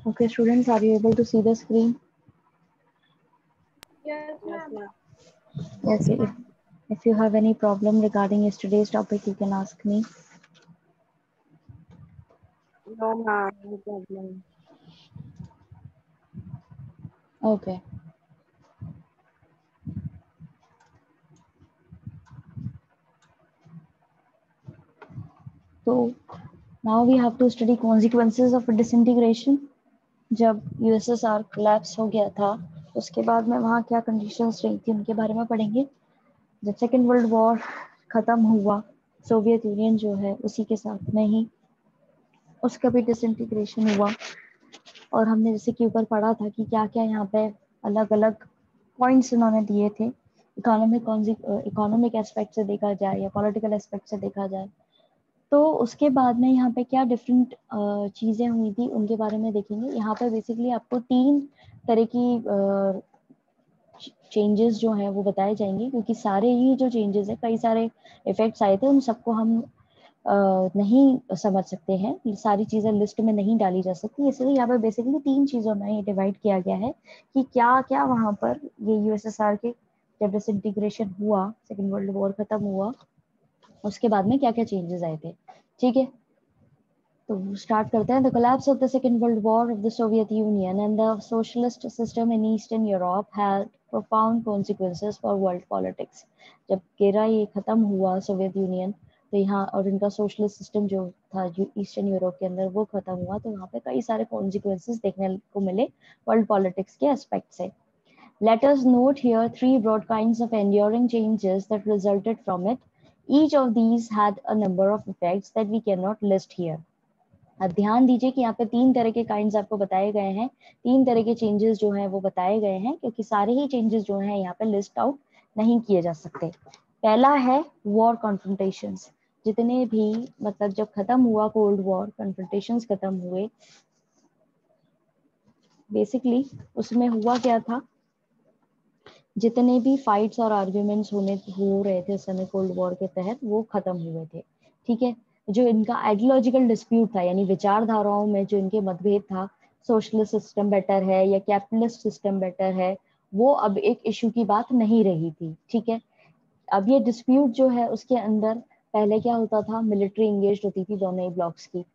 Okay, students, are you able to see the screen? Yes, ma'am. Yes, okay. If you have any problem regarding yesterday's topic, you can ask me. No, ma'am. No problem. Okay. So now we have to study consequences of disintegration. जब USSR collapse हो गया था, उसके बाद में वहाँ क्या conditions रही थी उनके बारे में पढ़ेंगे। जब सेकेंड वर्ल्ड वॉर खत्म हुआ, सोवियत यूनियन जो है उसी के साथ में ही उसका भी डिसइंटीग्रेशन हुआ। और हमने जैसे कि ऊपर पढ़ा था कि क्या क्या यहाँ पे अलग अलग पॉइंट्स इन्होंने दिए थे, इकोनॉमिक एस्पेक्ट से देखा जाए या पॉलिटिकल एस्पेक्ट से देखा जाए। तो उसके बाद में यहाँ पे क्या डिफरेंट चीज़ें हुई थी उनके बारे में देखेंगे। यहाँ पे बेसिकली आपको 3 तरह की चेंजेस जो हैं वो बताए जाएंगे, क्योंकि सारे ही जो चेंजेस है, कई सारे इफेक्ट्स आए थे, उन सबको हम नहीं समझ सकते हैं, सारी चीज़ें लिस्ट में नहीं डाली जा सकती। इसलिए यहाँ पर बेसिकली 3 चीज़ों में ये डिवाइड किया गया है कि क्या क्या वहाँ पर ये यूएसएसआर के जब डिसइंटीग्रेशन हुआ, सेकेंड वर्ल्ड वॉर खत्म हुआ, उसके बाद में क्या क्या चेंजेस आए थे। ठीक है, तो स्टार्ट करते हैं। The collapse of the second world war of the Soviet union and the socialist system in eastern Europe had profound consequences for world politics. जब केरा ये खत्म हुआ सोवियत यूनियन, तो यहाँ और इनका सोशलिस्ट सिस्टम जो था ईस्टर्न यूरोप के अंदर वो खत्म हुआ, तो वहाँ पे कई सारे कॉन्सिक्वेंसेस देखने को मिले वर्ल्ड पॉलिटिक्स के एस्पेक्ट से। Let us note here 3 broad kinds of enduring changes that resulted from it. Each of these had a number of effects that we cannot list here. अब ध्यान दीजिए कि यहाँ पे 3 तरह के काइंड्स आपको बताए गए हैं, 3 तरह के चेंजेस जो हैं वो बताए गए हैं, क्योंकि सारे ही चेंजेस जो हैं यहाँ पे लिस्ट आउट नहीं किए जा सकते। पहला है वॉर कॉन्फ्रंटेशंस। जितने भी मतलब जब खत्म हुआ कोल्ड वॉर, कॉन्फ्रंटेशंस खत्म हुए, बेसिकली उसमें हुआ क्या था, जितने भी फाइट्स और आर्ग्यूमेंट्स हो रहे थे उस समय कोल्ड वॉर के तहत, वो खत्म हुए थे। ठीक है, जो इनका आइडियोलॉजिकल डिस्प्यूट था, यानी विचारधाराओं में जो इनके मतभेद था, सोशलिस्ट सिस्टम बेटर है या कैपिटलिस्ट सिस्टम बेटर है, वो अब एक इशू की बात नहीं रही थी। ठीक है, अब ये डिस्प्यूट जो है उसके अंदर पहले क्या होता था, मिलिट्री इंगेज होती थी दोनों ही ब्लॉक्स की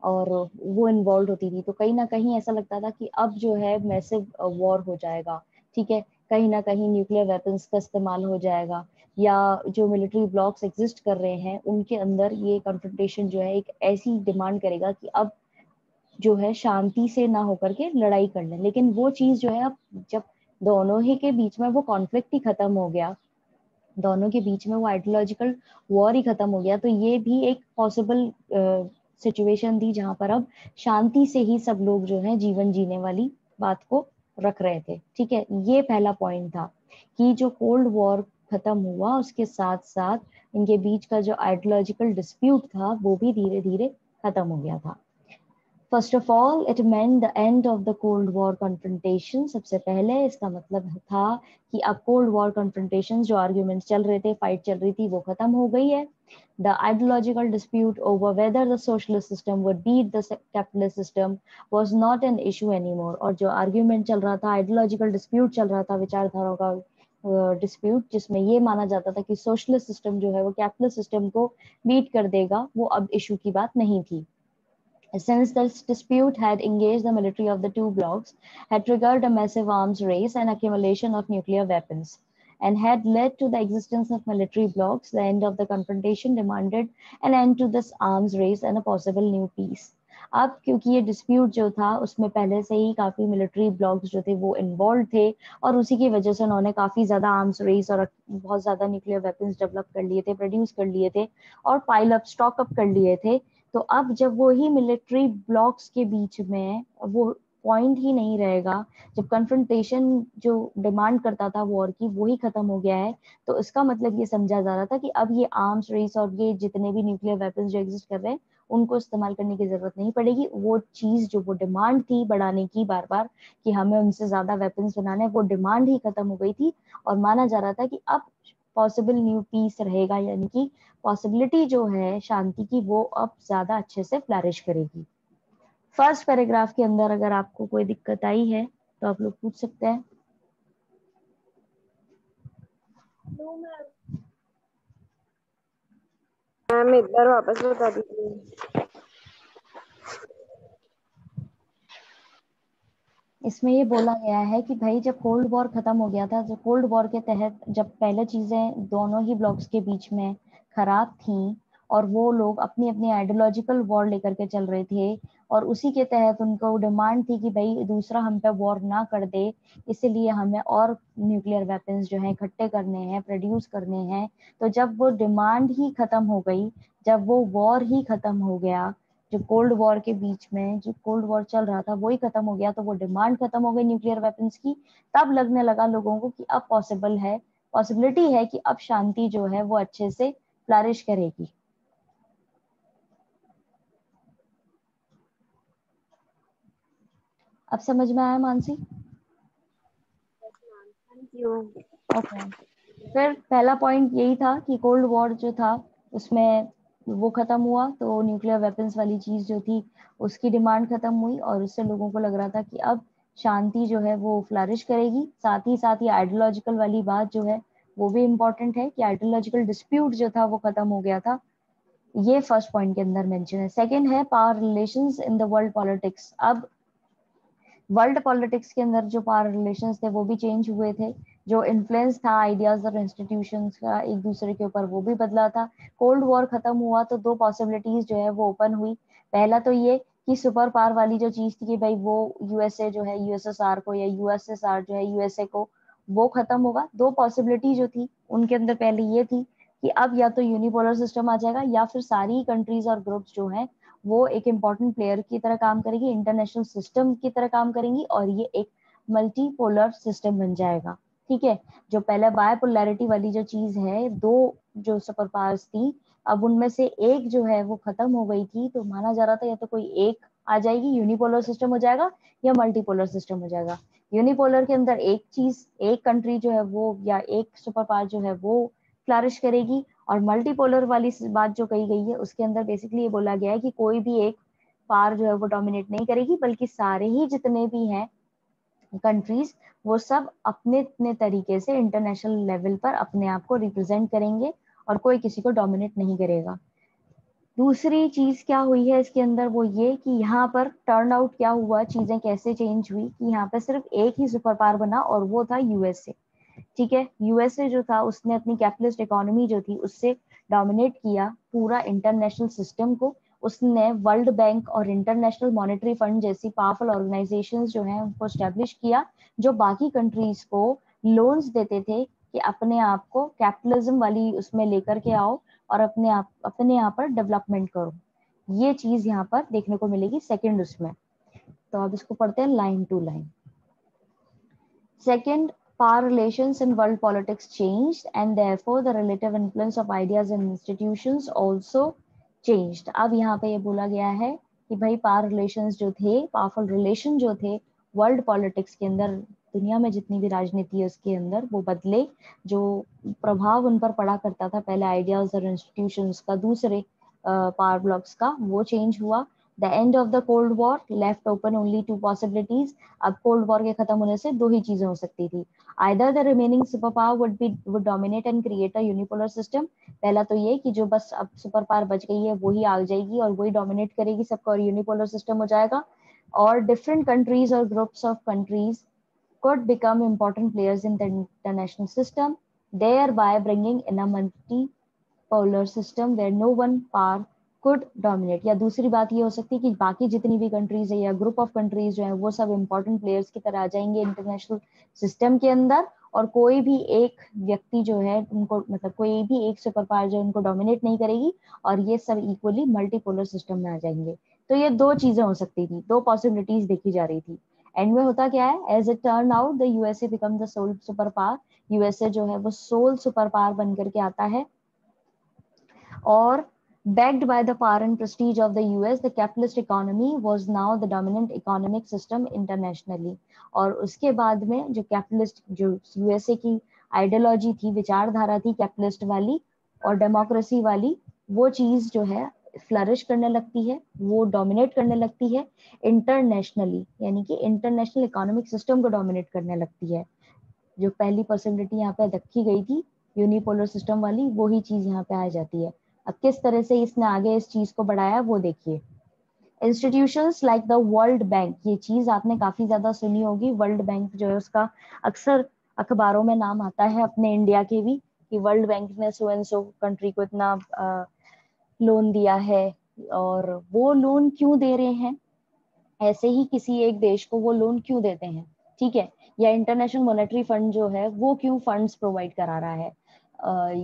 और वो इन्वॉल्व होती थी, तो कहीं ना कहीं ऐसा लगता था कि अब जो है मैसिव वॉर हो जाएगा। ठीक है, कहीं ना कहीं न्यूक्लियर वेपन्स का इस्तेमाल हो जाएगा, या जो मिलिट्री ब्लॉक्स एग्जिस्ट कर रहे हैं उनके अंदर ये कन्फ्रंटेशन जो है एक ऐसी डिमांड करेगा कि अब जो है शांति से ना होकर के लड़ाई कर लें। लेकिन वो चीज जो है, अब जब दोनों ही के बीच में वो कॉन्फ्लिक्ट ही खत्म हो गया, दोनों के बीच में वो आइडियोलॉजिकल वॉर ही खत्म हो गया, तो ये भी एक पॉसिबल सिचुएशन थी जहां पर अब शांति से ही सब लोग जो है जीवन जीने वाली बात को रख रहे थे। ठीक है, ये पहला पॉइंट था कि जो कोल्ड वॉर खत्म हुआ उसके साथ साथ इनके बीच का जो आइडियोलॉजिकल डिस्प्यूट था वो भी धीरे धीरे खत्म हो गया था। First of all it meant the end of the cold war confrontation. सबसे पहले इसका मतलब था कि अब कोल्ड वॉर कन्फ्रंटेशन, जो आर्ग्यूमेंट्स चल रहे थे, फाइट चल रही थी, वो खत्म हो गई है। The ideological dispute over whether the socialist system would beat the capitalist system was not an issue anymore. और जो आर्ग्यूमेंट चल रहा था, आइडियोलॉजिकल डिस्प्यूट चल रहा था, विचारधाराओं का डिस्प्यूट, जिसमें ये माना जाता था कि सोशलिस्ट सिस्टम जो है वो कैपिटलिस्ट सिस्टम को बीट कर देगा, वो अब इशू की बात नहीं थी। Since this dispute had engaged the military of the two blocs, had triggered a massive arms race and accumulation of nuclear weapons, and had led to the existence of military blocs, the end of the confrontation demanded an end to this arms race and a possible new peace. अब क्योंकि ये dispute जो था उसमें पहले से ही काफी military blocks जो थे वो इन्वॉल्व थे, और उसी की वजह से उन्होंने काफी ज्यादा आर्म्स रेस और बहुत ज्यादा न्यूक्लियर वेपन्स डेवलप कर लिए थे, प्रोड्यूस कर लिए थे और पाइल अप, स्टॉक अप कर लिए थे। तो अब जब वो ही मिलिट्री ब्लॉक्स के बीच में वो पॉइंट ही नहीं रहेगा, जब कन्फ्रंटेशन जो डिमांड करता था वॉर की वो ही खत्म हो गया है, तो इसका मतलब ये समझा जा रहा था कि अब ये आर्म्स रेस और ये जितने भी न्यूक्लियर वेपन्स जो एग्जिस्ट कर रहे हैं उनको इस्तेमाल करने की जरूरत नहीं पड़ेगी। वो चीज जो वो डिमांड थी बढ़ाने की बार बार कि हमें उनसे ज्यादा वेपन्स बनाने हैं, वो डिमांड ही खत्म हो गई थी और माना जा रहा था कि अब पॉसिबल न्यू पीस रहेगा, यानी कि पॉसिबिलिटी जो है शांति की वो अब ज्यादा अच्छे से फ्लरिश करेगी। फर्स्ट पैराग्राफ के अंदर अगर आपको कोई दिक्कत आई है तो आप लोग पूछ सकते हैं। मैम एक बार वापस बता दीजिए। इसमें ये बोला गया है कि भाई जब कोल्ड वॉर खत्म हो गया था, जो कोल्ड वॉर के तहत जब पहले चीजें दोनों ही ब्लॉक्स के बीच में खराब थी और वो लोग अपनी अपनी आइडियोलॉजिकल वॉर लेकर के चल रहे थे और उसी के तहत उनको डिमांड थी कि भाई दूसरा हम पे वॉर ना कर दे, इसीलिए हमें और न्यूक्लियर वेपन्स जो है इकट्ठे करने हैं, प्रोड्यूस करने हैं। तो जब वो डिमांड ही खत्म हो गई, जब वो वॉर ही खत्म हो गया, जो कोल्ड वॉर के बीच में जो कोल्ड वॉर चल रहा था वही खत्म हो गया, तो वो डिमांड खत्म हो गई न्यूक्लियर वेपन्स की। तब लगने लगा लोगों को कि अब पॉसिबिलिटी है कि अब शांति जो है वो अच्छे से फ्लरिश करेगी। अब समझ में आया मानसी? Thank you. ओके। फिर पहला पॉइंट यही था कि कोल्ड वॉर जो था उसमें वो खत्म हुआ तो न्यूक्लियर वेपन्स वाली चीज जो थी उसकी डिमांड खत्म हुई और उससे लोगों को लग रहा था कि अब शांति जो है वो फ्लरिश करेगी। साथ ही आइडियोलॉजिकल वाली बात जो है वो भी इम्पोर्टेंट है कि आइडियोलॉजिकल डिस्प्यूट जो था वो खत्म हो गया था। ये फर्स्ट पॉइंट के अंदर मेंशन है। सेकंड है power relations in the world politics. अब वर्ल्ड पॉलिटिक्स के अंदर जो पावर रिलेशंस थे वो भी चेंज हुए थे, जो इन्फ्लुएंस था आइडियाज और इंस्टीट्यूशंस का एक दूसरे के ऊपर वो भी बदला था। कोल्ड वॉर खत्म हुआ तो दो पॉसिबिलिटीज जो है वो ओपन हुई। पहला तो ये कि सुपर पावर वाली जो चीज थी कि भाई वो यूएसए जो है यूएसएसआर को या यूएसएसआर जो है यूएसए को, वो खत्म होगा। दो पॉसिबिलिटी जो थी उनके अंदर पहले ये थी कि अब या तो यूनिपोलर सिस्टम आ जाएगा या फिर सारी कंट्रीज और ग्रुप्स जो हैं वो एक इम्पॉर्टेंट प्लेयर की तरह काम करेगी, इंटरनेशनल सिस्टम की तरह काम करेंगी और ये एक मल्टीपोलर सिस्टम बन जाएगा। ठीक है, जो पहले बायपोलैरिटी वाली जो चीज है, दो जो सुपर पावर्स थी, अब उनमें से एक जो है वो खत्म हो गई थी, तो माना जा रहा था या तो कोई एक आ जाएगी, यूनिपोलर सिस्टम हो जाएगा, या मल्टीपोलर सिस्टम हो जाएगा। यूनिपोलर के अंदर एक चीज, एक कंट्री जो है वो या एक सुपर पावर जो है वो फ्लरिश करेगी, और मल्टीपोलर वाली बात जो कही गई है उसके अंदर बेसिकली ये बोला गया है कि कोई भी एक पावर जो है वो डोमिनेट नहीं करेगी, बल्कि सारे ही जितने भी हैं कंट्रीज वो सब अपने अपने तरीके से इंटरनेशनल लेवल पर अपने आप को रिप्रेजेंट करेंगे और कोई किसी को डोमिनेट नहीं करेगा। दूसरी चीज क्या हुई है इसके अंदर वो ये कि यहाँ पर टर्न आउट क्या हुआ, चीजें कैसे चेंज हुई कि यहाँ पर सिर्फ एक ही सुपर पावर बना और वो था यूएसए। ठीक है, यूएसए जो था उसने अपनी कैपिटलिस्ट इकोनॉमी जो थी उससे डोमिनेट किया पूरा इंटरनेशनल सिस्टम को। उसने वर्ल्ड बैंक और इंटरनेशनल मॉनेटरी फंड जैसी पावरफुल ऑर्गेनाइजेशंस जो हैं उनको स्टैब्लिश किया, जो बाकी कंट्रीज को लोन्स देते थे कि अपने आप को कैपिटलिज्म वाली उसमें लेकर के आओ और अपने यहाँ पर डेवलपमेंट करो। ये चीज यहाँ पर देखने को मिलेगी सेकेंड उसमें। तो अब इसको पढ़ते हैं line to line. Second, power relations in world politics changed and therefore the relative influence of ideas and institutions also changed. अब यहाँ पे ये बोला गया है कि भाई पावर रिलेशंस जो थे, पावरफुल रिलेशन जो थे वर्ल्ड पॉलिटिक्स के अंदर, दुनिया में जितनी भी राजनीति है उसके अंदर, वो बदले। जो प्रभाव उन पर पड़ा करता था पहले आइडियाज और इंस्टीट्यूशंस का दूसरे पावर ब्लॉक्स का, वो चेंज हुआ। The end of the cold war left open only to possibilities. अब कोल्ड वॉर के खत्म होने से दो ही चीजें हो सकती थी, either the remaining super power would dominate and create a unipolar system. पहला तो ये कि जो बस अब सुपर पावर बच गई है वही आ जाएगी और वही डोमिनेट करेगी सबको और यूनिपोलर सिस्टम हो जाएगा, और डिफरेंट कंट्रीज और groups of countries could become important players in the international system, thereby bringing in a multipolar system where no one power could dominate। या दूसरी बात ये हो सकती है कि बाकी जितनी भी कंट्रीज है या ग्रुप ऑफ कंट्रीज जो है वो सब इंपॉर्टेंट प्लेयर्स की तरह आ जाएंगे इंटरनेशनल सिस्टम के अंदर, और कोई भी एक व्यक्ति जो है उनको, मतलब कोई भी एक सुपर पावर जो उनको डोमिनेट नहीं करेगी, और ये सब इक्वली मल्टीपोलर सिस्टम में आ जाएंगे। तो ये दो चीजें हो सकती थी, दो पॉसिबिलिटीज देखी जा रही थी। एंड में होता क्या है, as it turn out the USA become the sole super power. USA जो है वो सोल सुपर पावर बन करके आता है, और backed by the power and prestige of the US, the capitalist economy was now the dominant economic system internationally। और उसके बाद में जो कैपिटलिस्ट, जो यूएसए की आइडियोलॉजी थी, विचारधारा थी कैपिटलिस्ट वाली और डेमोक्रेसी वाली, वो चीज जो है फ्लरिश करने लगती है, वो डोमिनेट करने लगती है इंटरनेशनली, यानी कि इंटरनेशनल इकोनॉमिक सिस्टम को डोमिनेट करने लगती है। जो पहली पॉसिबिलिटी यहाँ पे रखी गई थी यूनिपोलर सिस्टम वाली, वही चीज यहाँ पे आ जाती है। अब किस तरह से इसने आगे इस चीज को बढ़ाया वो देखिए। Institutions like the World bank, ये चीज आपने काफी ज्यादा सुनी होगी, वर्ल्ड बैंक जो है उसका अक्सर अखबारों में नाम आता है, अपने इंडिया के भी, कि वर्ल्ड बैंक ने सो एंड सो कंट्री को इतना लोन दिया है, और वो लोन क्यों दे रहे हैं, ऐसे ही किसी एक देश को वो लोन क्यों देते हैं, ठीक है, या इंटरनेशनल मॉनेटरी फंड जो है वो क्यों फंड्स प्रोवाइड करा रहा है।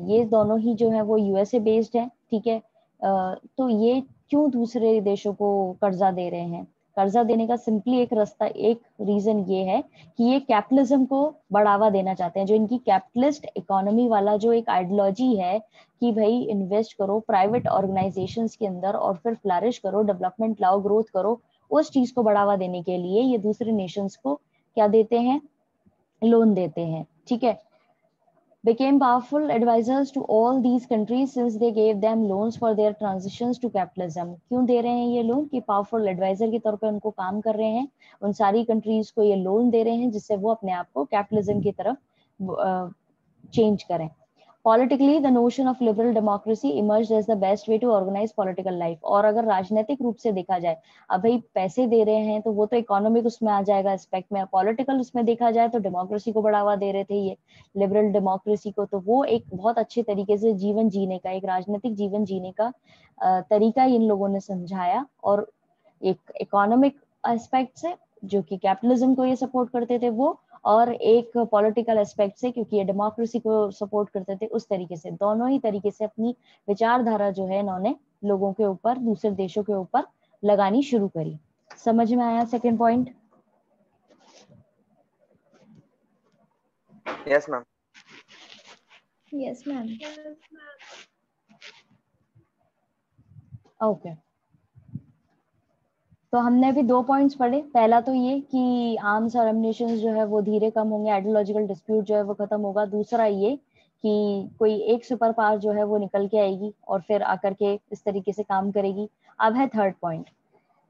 ये दोनों ही जो है वो यूएसए बेस्ड है, ठीक है। तो ये क्यों दूसरे देशों को कर्जा दे रहे हैं, कर्जा देने का सिंपली एक रास्ता, एक रीजन ये है कि ये कैपिटलिज्म को बढ़ावा देना चाहते हैं। जो इनकी कैपिटलिस्ट इकोनॉमी वाला जो एक आइडियोलॉजी है कि भाई इन्वेस्ट करो प्राइवेट ऑर्गेनाइजेशंस के अंदर और फिर फ्लरिश करो, डेवलपमेंट लाओ, ग्रोथ करो, उस चीज को बढ़ावा देने के लिए ये दूसरे नेशंस को क्या देते हैं, लोन देते हैं, ठीक है। became powerful advisors to all these countries since they gave them loans for their transitions to capitalism। क्यों दे रहे हैं ये लोन, कि पावरफुल एडवाइजर के तौर पे उनको काम कर रहे हैं, उन सारी कंट्रीज को ये लोन दे रहे हैं जिससे वो अपने आप को कैपिटलिज्म की तरफ चेंज करें। Politically, the notion of liberal democracy emerged as the best way to organize political life। और अगर राजनीतिक रूप से देखा जाए, अब भाई पैसे दे रहे हैं तो वो तो इकोनॉमिक उसमें आ जाएगा एस्पेक्ट में, पॉलिटिकल उसमें देखा जाए तो डेमोक्रेसी को बढ़ावा दे रहे थे ये, लिबरल डेमोक्रेसी को। तो वो एक बहुत अच्छे तरीके से जीवन जीने का, एक राजनीतिक जीवन जीने का तरीका इन लोगों ने समझाया। और एक इकोनॉमिक एस्पेक्ट से जो कि कैपिटलिज्म को ये सपोर्ट करते थे वो, और एक पॉलिटिकल एस्पेक्ट से क्योंकि ये डेमोक्रेसी को सपोर्ट करते थे, उस तरीके से दोनों ही तरीके से अपनी विचारधारा जो है इन्होंने लोगों के ऊपर, दूसरे देशों के ऊपर लगानी शुरू करी। समझ में आया second point? Yes ma'am. Yes ma'am. Okay, तो हमने अभी 2 पॉइंट्स पढ़े। पहला तो ये कि आर्म्स और एमिनेशंस जो है वो धीरे कम होंगे, आइडियोलॉजिकल डिस्प्यूट जो है वो खत्म होगा। दूसरा ये कि कोई एक सुपर पावर जो है वो निकल के आएगी और फिर आकर के इस तरीके से काम करेगी। अब है third point,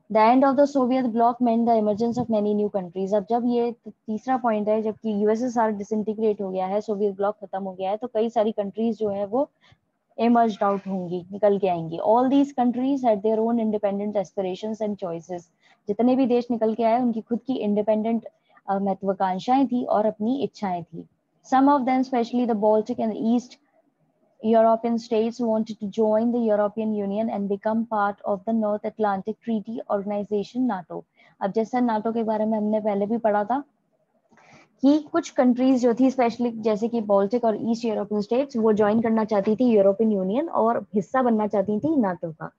the end of the Soviet block meant the emergence of many new countries. अब जब ये तीसरा पॉइंट है, जबकि यूएसएसआर डिसइंटीग्रेट हो गया है, सोवियत ब्लॉक खत्म हो गया है, तो कई सारी कंट्रीज जो है वो emerged out होंगी, निकल के आएंगी। All these countries had their own independent aspirations and choices। जितने भी देश निकल के आए उनकी खुद की इंडिपेंडेंट महत्वाकांक्षाएं थी और अपनी इच्छाएं थी। Some of them, especially the Baltic and East European states, wanted to join the European Union and become part of the North Atlantic Treaty Organization NATO। अब जैसा नाटो के बारे में हमने पहले भी पढ़ा था कि कुछ कंट्रीज जो थी स्पेशली जैसे कि बाल्टिक और ईस्ट यूरोपियन स्टेट्स, वो ज्वाइन करना चाहती थी यूरोपियन यूनियन और हिस्सा बनना चाहती थी नाटो का।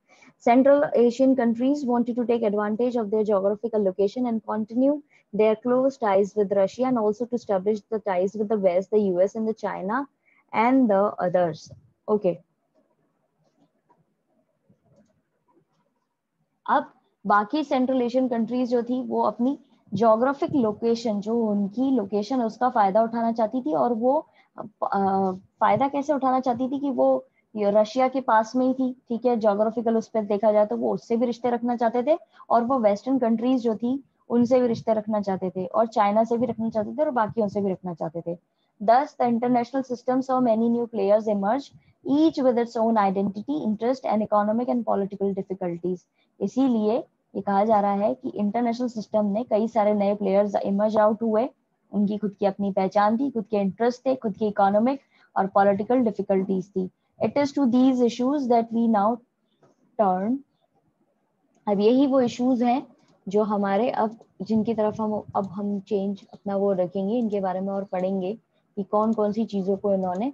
Central Asian countries wanted to take advantage of their geographical location and continue their close ties with Russia and also to establish the ties with the West, the US and the China and the others। Okay, अब बाकी central Asian countries जो थी वो अपनी geographic location, जो उनकी location है उसका फायदा उठाना चाहती थी। और वो फायदा कैसे उठाना चाहती थी कि वो रशिया के पास में ही थी, ठीक है, जोग्राफिकल उस पर देखा जाए तो वो उससे भी रिश्ते रखना चाहते थे, और वो वेस्टर्न कंट्रीज जो थी उनसे भी रिश्ते रखना चाहते थे, और चाइना से भी रखना चाहते थे, और बाकी से भी रखना चाहते थे। Thus, the international system saw many new players emerge, each with its own identity, interest, and economic and political difficulties। इसीलिए ये कहा जा रहा है कि इंटरनेशनल सिस्टम ने कई सारे नए प्लेयर्स इमर्ज आउट हुए, उनकी खुद की अपनी पहचान थी, खुद के इंटरेस्ट थे, खुद की इकोनॉमिक और पॉलिटिकल डिफिकल्टीज थी। It is to these issues that we now turn. अब यही वो इश्यूज हैं जो हमारे अब जिनकी तरफ हम चेंज अपना वो रखेंगे, इनके बारे में और पढ़ेंगे कि कौन कौन सी चीजों को इन्होंने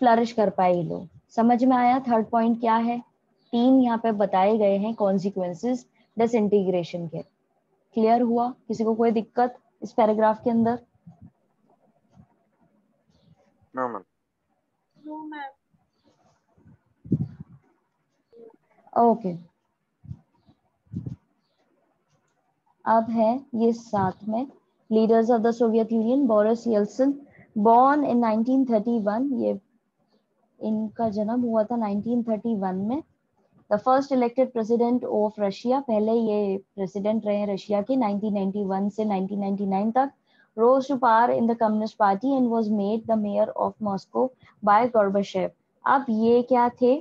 फ्लरिश कर पाए ये लोग। समझ में आया थर्ड पॉइंट क्या है? 3 यहाँ पे बताए गए हैं कॉन्सिक्वेंसेस डिसइंटीग्रेशन के। क्लियर हुआ? किसी को कोई दिक्कत इस पैराग्राफ के अंदर? No ma'am. ओके, अब है ये साथ में leaders of the Soviet union. Boris Yeltsin, born in 1931, ये इनका जन्म हुआ था 1931 में। The first elected president of Russia, पहले ये प्रेसिडेंट रहे रशिया के 1991 से 1999 तक, rose to power in the Communist Party and was made the mayor of Moscow by Gorbachev. अब ये क्या थे,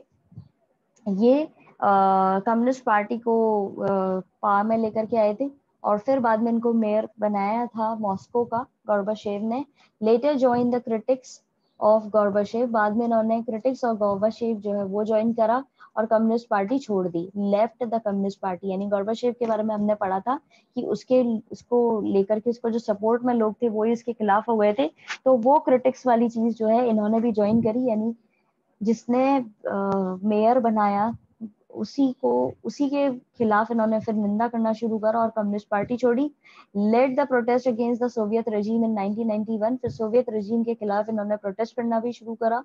ये कम्युनिस्ट पार्टी को पावर में लेकर के आए थे और फिर बाद में इनको मेयर बनाया था मॉस्को का गोर्बाचेव ने. Later join the critics of Gorbachev, बाद में इन्होंने क्रिटिक्स ऑफ गोर्बाचेव जो है वो ज्वाइन करा और कम्युनिस्ट पार्टी छोड़ दी, लेफ्ट द कम्युनिस्ट पार्टी. यानी गोर्बाचेव के बारे में हमने पढ़ा था कि उसको लेकर के इसको जो सपोर्ट में लोग थे वो ही इसके खिलाफ हो गए थे, तो वो क्रिटिक्स वाली चीज जो है इन्होंने भी ज्वाइन करी. यानी जिसने मेयर बनाया उसी के खिलाफ इन्होंने फिर निंदा करना शुरू करा और कम्युनिस्ट पार्टी छोड़ी. Led the protest against the Soviet regime in 1991, फिर सोवियत रेजिम के खिलाफ इन्होंने प्रोटेस्ट करना भी शुरू करा,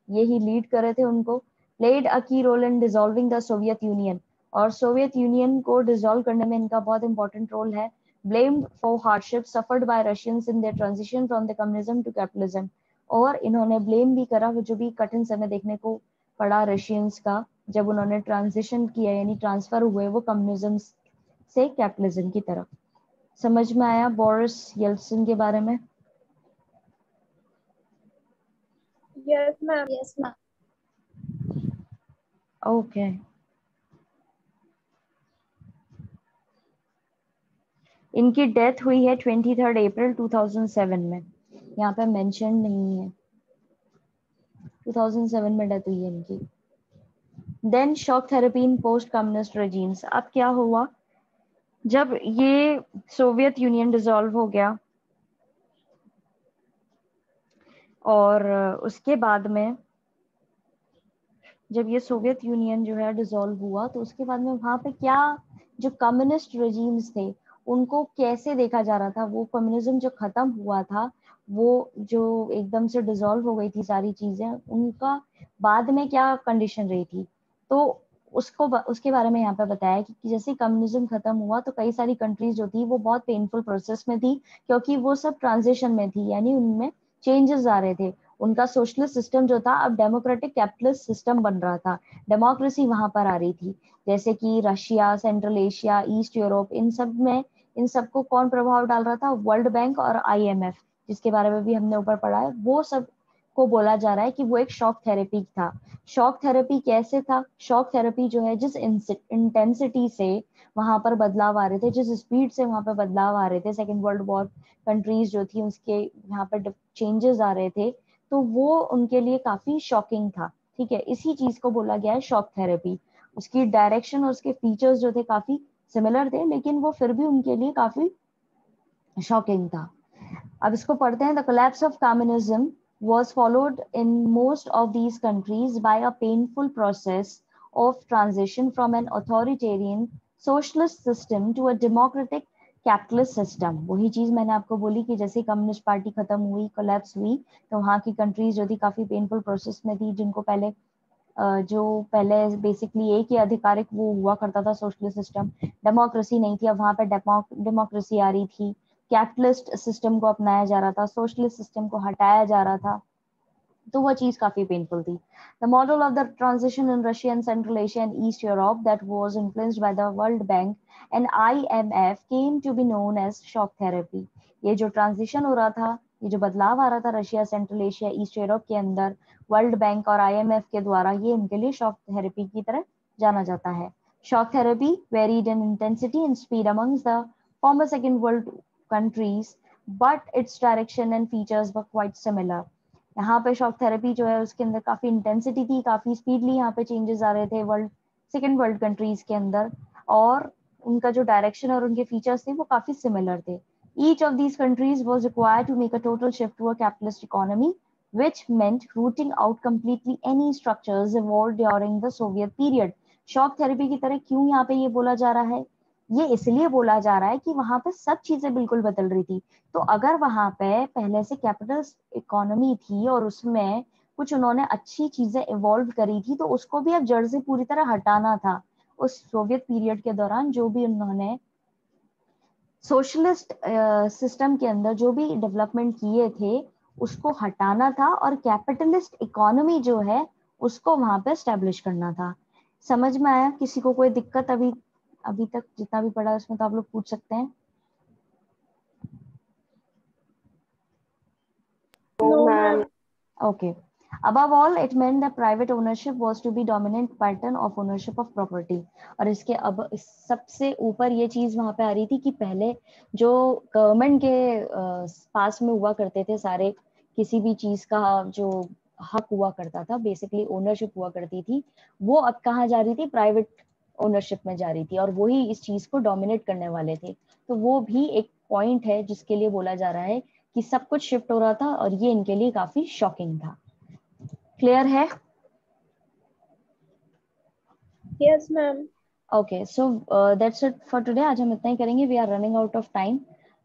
यही लीड कर रहे थे उनको. Played a key role in dissolving the Soviet Union, और सोवियत यूनियन को डिसॉल्व करने में इनका बहुत इंपॉर्टेंट रोल है. Blamed for hardship suffered by Russians in their transition from the communism to capitalism, और इन्होंने ब्लेम भी करा जो भी कठिन समय देखने को पड़ा रशियंस का जब उन्होंने ट्रांजिशन किया, यानी ट्रांसफर हुए वो कम्युनिज्म से कैपिटलिज्म की तरफ. समझ में आया बोरिस येल्सिन के बारे में? Yes ma'am. Yes ma'am. Okay. इनकी डेथ हुई है 23 अप्रैल 2007 में, यहाँ पे मेंशन नहीं है, 2007 में डेथ हुई है इनकी. देन शॉक थेरेपी इन पोस्ट कम्युनिस्ट रेजिम्स. अब क्या हुआ जब ये सोवियत यूनियन डिसॉल्व हो गया और उसके बाद में जब ये सोवियत यूनियन जो है डिसॉल्व हुआ तो उसके बाद में वहां पे क्या जो कम्युनिस्ट रेजिम्स थे उनको कैसे देखा जा रहा था, वो कम्युनिज्म जो खत्म हुआ था वो जो एकदम से डिसॉल्व हो गई थी सारी चीजें, उनका बाद में क्या कंडीशन रही थी, तो उसके बारे में यहाँ पे बताया कि जैसे कम्युनिज्म खत्म हुआ तो कई सारी कंट्रीज जो थी वो बहुत पेनफुल प्रोसेस में थी क्योंकि वो सब ट्रांजिशन में थी, यानी उनमें चेंजेस आ रहे थे. उनका सोशलिस्ट सिस्टम जो था अब डेमोक्रेटिक कैपिटलिस्ट सिस्टम बन रहा था, डेमोक्रेसी वहां पर आ रही थी. जैसे कि Russia, central Asia, east Europe, इन सब में इन सबको कौन प्रभाव डाल रहा था, वर्ल्ड बैंक और IMF, जिसके बारे में भी हमने ऊपर पढ़ा है. वो सब को बोला जा रहा है कि वो एक शॉक थेरेपी था. शॉक थेरेपी कैसे था, शॉक थेरेपी जो है जिस इंटेंसिटी से वहां पर बदलाव आ रहे थे, जिस स्पीड से वहां पर बदलाव आ रहे थे, सेकेंड वर्ल्ड वॉर कंट्रीज जो थी उसके यहाँ पर चेंजेस आ रहे थे, तो वो उनके लिए काफी शॉकिंग था. ठीक है, इसी चीज को बोला गया है शॉक थेरेपी. उसकी डायरेक्शन और उसके फीचर्स जो थे काफी सिमिलर थे लेकिन वो फिर भी उनके लिए काफी शॉकिंग था. अब इसको पढ़ते हैं. The collapse of communism was followed in most of these countries by a painful process of transition from an authoritarian socialist system to a democratic capitalist system. वही चीज मैंने आपको बोली कि जैसे कम्युनिस्ट पार्टी खत्म हुई, कोलैप्स हुई, तो वहाँ की कंट्रीज जो थी काफी पेनफुल प्रोसेस में थी, जिनको पहले बेसिकली एक ही आधिकारिक वो हुआ करता था सोशलिस्ट सिस्टम, डेमोक्रेसी नहीं थी. अब वहाँ पे डेमोक्रेसी आ रही थी, कैपिटलिस्ट सिस्टम को अपनाया जा रहा था, सोशलिस्ट सिस्टम को हटाया जा रहा था, तो वह चीज काफी पेनफुल थी. The model of the transition in Russia and Central Asia and East Europe that was influenced by the World Bank and IMF came to be known as shock therapy. ये जो ट्रांजिशन हो रहा था, ये जो बदलाव आ रहा था Russia, central Asia, east Europe के अंदर वर्ल्ड बैंक और IMF के द्वारा, ये उनके लिए शॉक थेरेपी की तरह जाना जाता है. Shock therapy varied in intensity and speed amongst the former second world countries, but its direction and features were quite similar. यहाँ पे शॉक थेरेपी जो है उसके अंदर काफी इंटेंसिटी थी, काफी स्पीडली यहाँ पे चेंजेस आ रहे थे सेकेंड वर्ल्ड कंट्रीज के अंदर, और उनका जो डायरेक्शन और उनके फीचर्स थे वो काफी सिमिलर थे. Each of these countries was required to make a total shift to a capitalist economy, which meant rooting out completely any structures evolved during the Soviet period. Shock therapy की तरह क्यों यहाँ पे ये बोला जा रहा है, ये इसलिए बोला जा रहा है कि वहां पे सब चीजें बिल्कुल बदल रही थी. तो अगर वहां पे पहले से कैपिटलिस्ट इकोनॉमी थी और उसमें कुछ उन्होंने अच्छी चीजें इवॉल्व करी थी, तो उसको भी अब जड़ से पूरी तरह हटाना था. उस सोवियत पीरियड के दौरान जो भी उन्होंने सोशलिस्ट सिस्टम के अंदर जो भी डेवलपमेंट किए थे उसको हटाना था और कैपिटलिस्ट इकोनॉमी जो है उसको वहां पे एस्टेब्लिश करना था. समझ में आया? किसी को कोई दिक्कत अभी अभी तक जितना भी पढ़ा उसमें तो आप लोग पूछ सकते हैं। No, ma'am. Okay. Above all, it meant that private ownership was to be dominant pattern of ownership of property. और इसके अब सबसे ऊपर ये चीज वहां पे आ रही थी कि पहले जो गवर्नमेंट के पास में हुआ करते थे सारे किसी भी चीज का जो हक हुआ करता था, बेसिकली ओनरशिप हुआ करती थी, वो अब कहाँ जा रही थी? प्राइवेट ओनरशिप में जा रही थी, और वही इस चीज को डोमिनेट करने वाले थे। तो वो भी एक पॉइंट है जिसके लिए बोला जा रहा है कि सब कुछ शिफ्ट हो रहा था, और ये इनके लिए काफी शॉकिंग था। क्लियर है? Yes, ma'am. Okay, so that's it for today. आज हम इतना ही करेंगे, we are running out of time.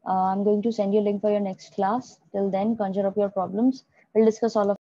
I am going to send you link for your next class. Till then, conjure up your problems. We'll discuss all of